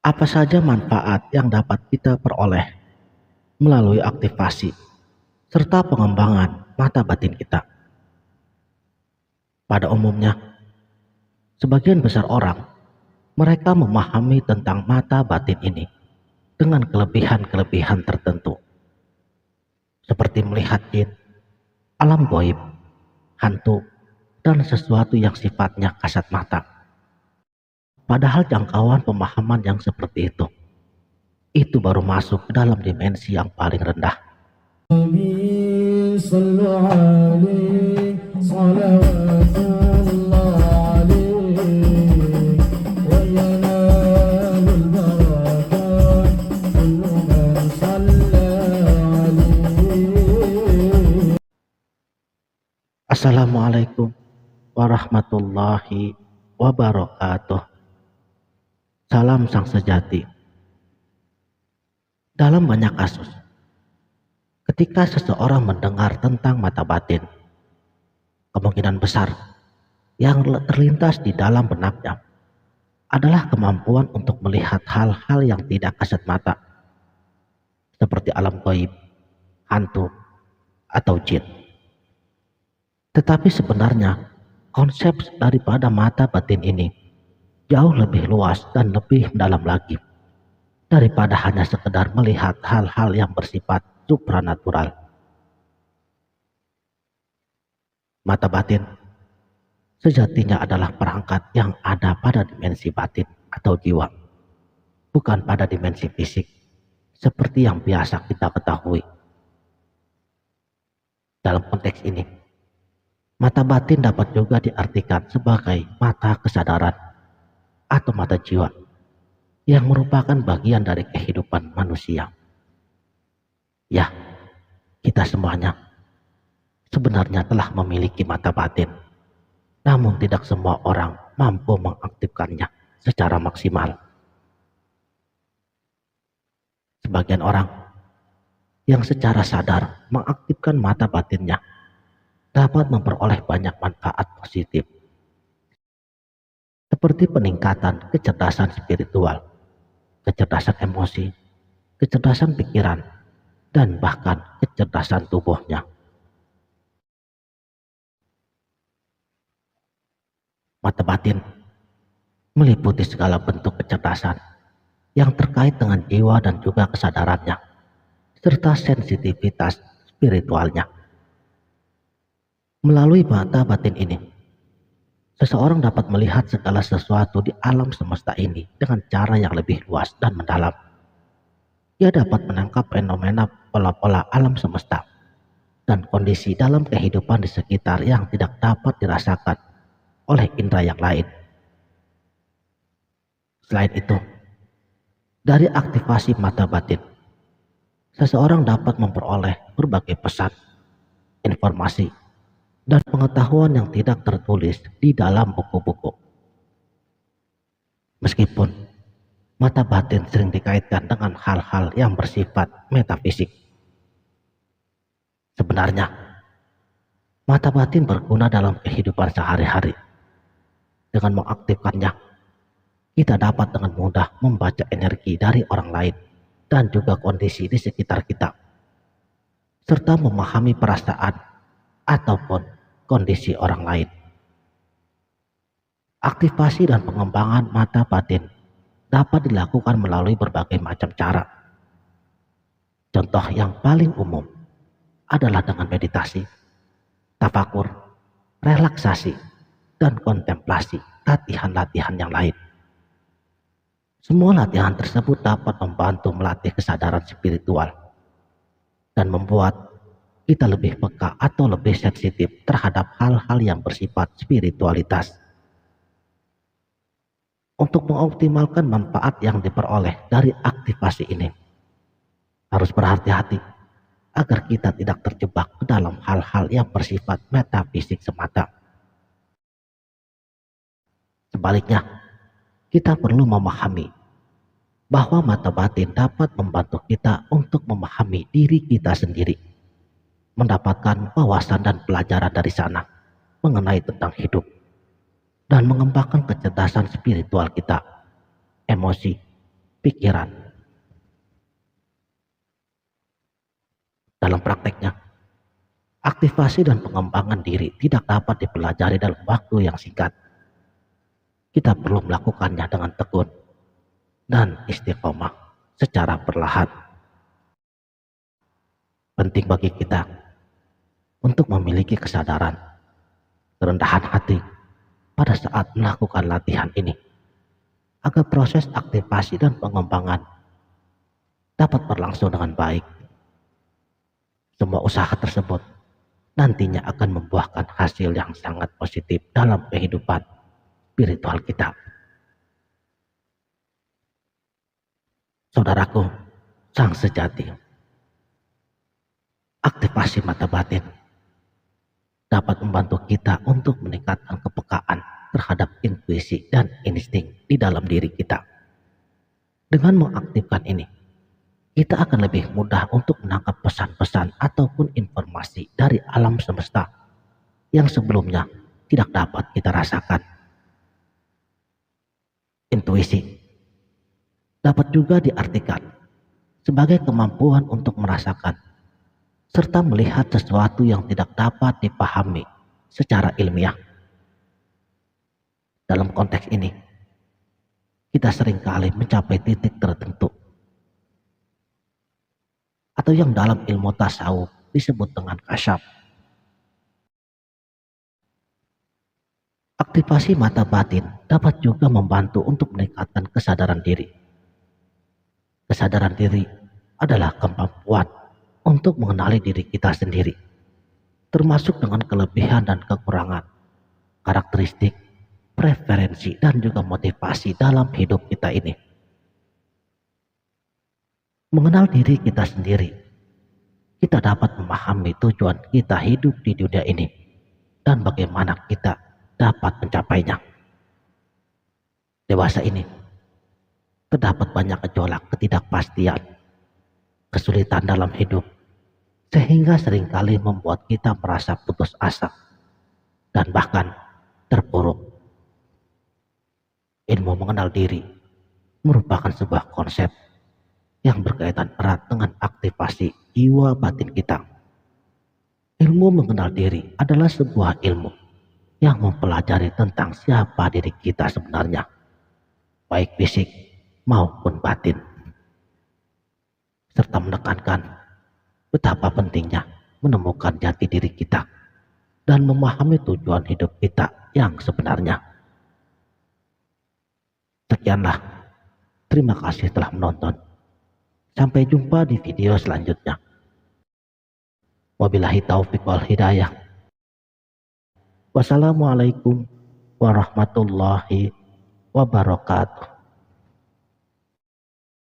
Apa saja manfaat yang dapat kita peroleh melalui aktivasi serta pengembangan mata batin kita? Pada umumnya, sebagian besar orang mereka memahami tentang mata batin ini dengan kelebihan-kelebihan tertentu, seperti melihat jin, alam gaib, hantu, dan sesuatu yang sifatnya kasat mata. Padahal jangkauan pemahaman yang seperti itu baru masuk ke dalam dimensi yang paling rendah. Assalamualaikum warahmatullahi wabarakatuh. Salam sang sejati. Dalam banyak kasus, ketika seseorang mendengar tentang mata batin, kemungkinan besar yang terlintas di dalam benaknya adalah kemampuan untuk melihat hal-hal yang tidak kasat mata, seperti alam gaib, hantu, atau jin. Tetapi sebenarnya konsep daripada mata batin ini jauh lebih luas dan lebih mendalam lagi daripada hanya sekedar melihat hal-hal yang bersifat supranatural. Mata batin sejatinya adalah perangkat yang ada pada dimensi batin atau jiwa, bukan pada dimensi fisik seperti yang biasa kita ketahui. Dalam konteks ini, mata batin dapat juga diartikan sebagai mata kesadaran atau mata jiwa yang merupakan bagian dari kehidupan manusia. Ya, kita semuanya sebenarnya telah memiliki mata batin, namun tidak semua orang mampu mengaktifkannya secara maksimal. Sebagian orang yang secara sadar mengaktifkan mata batinnya dapat memperoleh banyak manfaat positif, seperti peningkatan kecerdasan spiritual, kecerdasan emosi, kecerdasan pikiran, dan bahkan kecerdasan tubuhnya. Mata batin meliputi segala bentuk kecerdasan yang terkait dengan jiwa dan juga kesadarannya, serta sensitivitas spiritualnya. Melalui mata batin ini, seseorang dapat melihat segala sesuatu di alam semesta ini dengan cara yang lebih luas dan mendalam. Ia dapat menangkap fenomena pola-pola alam semesta dan kondisi dalam kehidupan di sekitar yang tidak dapat dirasakan oleh indera yang lain. Selain itu, dari aktivasi mata batin, seseorang dapat memperoleh berbagai pesan, informasi, dan pengetahuan yang tidak tertulis di dalam buku-buku. Meskipun mata batin sering dikaitkan dengan hal-hal yang bersifat metafisik, sebenarnya mata batin berguna dalam kehidupan sehari-hari. Dengan mengaktifkannya, kita dapat dengan mudah membaca energi dari orang lain dan juga kondisi di sekitar kita, serta memahami perasaan ataupun kondisi orang lain. Aktivasi dan pengembangan mata batin dapat dilakukan melalui berbagai macam cara. Contoh yang paling umum adalah dengan meditasi, tafakur, relaksasi, dan kontemplasi, latihan-latihan yang lain. Semua latihan tersebut dapat membantu melatih kesadaran spiritual dan membuat kita lebih peka atau lebih sensitif terhadap hal-hal yang bersifat spiritualitas. Untuk mengoptimalkan manfaat yang diperoleh dari aktivasi ini, harus berhati-hati agar kita tidak terjebak ke dalam hal-hal yang bersifat metafisik semata. Sebaliknya, kita perlu memahami bahwa mata batin dapat membantu kita untuk memahami diri kita sendiri, mendapatkan wawasan dan pelajaran dari sana mengenai tentang hidup, dan mengembangkan kecerdasan spiritual kita, emosi, pikiran. Dalam prakteknya, aktivasi dan pengembangan diri tidak dapat dipelajari dalam waktu yang singkat. Kita perlu melakukannya dengan tekun dan istiqomah secara perlahan. Penting bagi kita untuk memiliki kesadaran, kerendahan hati pada saat melakukan latihan ini, agar proses aktivasi dan pengembangan dapat berlangsung dengan baik. Semua usaha tersebut nantinya akan membuahkan hasil yang sangat positif dalam kehidupan spiritual kita. Saudaraku, sang sejati, aktivasi mata batin dapat membantu kita untuk meningkatkan kepekaan terhadap intuisi dan insting di dalam diri kita. Dengan mengaktifkan ini, kita akan lebih mudah untuk menangkap pesan-pesan ataupun informasi dari alam semesta yang sebelumnya tidak dapat kita rasakan. Intuisi dapat juga diartikan sebagai kemampuan untuk merasakan serta melihat sesuatu yang tidak dapat dipahami secara ilmiah. Dalam konteks ini, kita seringkali mencapai titik tertentu atau yang dalam ilmu tasawuf disebut dengan kasyaf. Aktivasi mata batin dapat juga membantu untuk meningkatkan kesadaran diri. Kesadaran diri adalah kemampuan untuk mengenali diri kita sendiri, termasuk dengan kelebihan dan kekurangan, karakteristik, preferensi, dan juga motivasi dalam hidup kita ini. Mengenal diri kita sendiri, kita dapat memahami tujuan kita hidup di dunia ini dan bagaimana kita dapat mencapainya. Dewasa ini, terdapat banyak gejolak ketidakpastian, kesulitan dalam hidup, sehingga seringkali membuat kita merasa putus asa dan bahkan terpuruk. Ilmu mengenal diri merupakan sebuah konsep yang berkaitan erat dengan aktivasi jiwa batin kita. Ilmu mengenal diri adalah sebuah ilmu yang mempelajari tentang siapa diri kita sebenarnya, baik fisik maupun batin, serta menekankan betapa pentingnya menemukan jati diri kita dan memahami tujuan hidup kita yang sebenarnya. Sekianlah, terima kasih telah menonton. Sampai jumpa di video selanjutnya. Wabillahi taufiq wal hidayah. Wassalamualaikum warahmatullahi wabarakatuh.